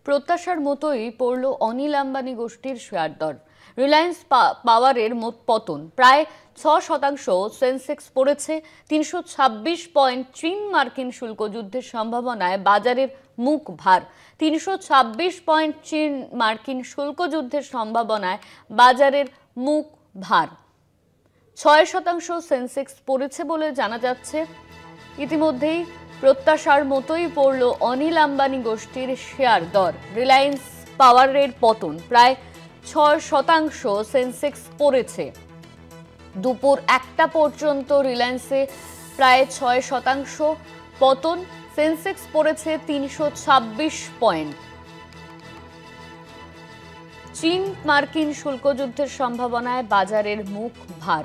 প্রত্যাশার মতোই পড়ল অনিল আম্বানি গোষ্ঠীর শেয়ার দর। রিলায়েন্স পাওয়ারের মোট পতন প্রায় 6%। সেন্সেক্স পড়েছে 326 পয়েন্ট। চীন মার্কিন শুল্ক যুদ্ধের সম্ভাবনায় বাজারের মুখ ভার। 326 পয়েন্ট। চীন মার্কিন শুল্ক যুদ্ধের সম্ভাবনায় বাজারের মুখ ভার। 6% সেন্সেক্স পড়েছে বলে জানা যাচ্ছে। ইতিমধ্যেই প্রত্যাশার মতোই পড়ল অনিল আম্বানি গোষ্ঠীর শেয়ার দর। রিলায়েন্স পাওয়ারের পতন প্রায় 6%। সেন্সেক্স পড়েছে। দুপুর 1টা পর্যন্ত রিলায়েন্সে প্রায় 6% পতন। সেন্সেক্স পড়েছে 326 পয়েন্ট। চীন মার্কিন শুল্ক যুদ্ধের সম্ভাবনায় বাজারের মুখ ভার।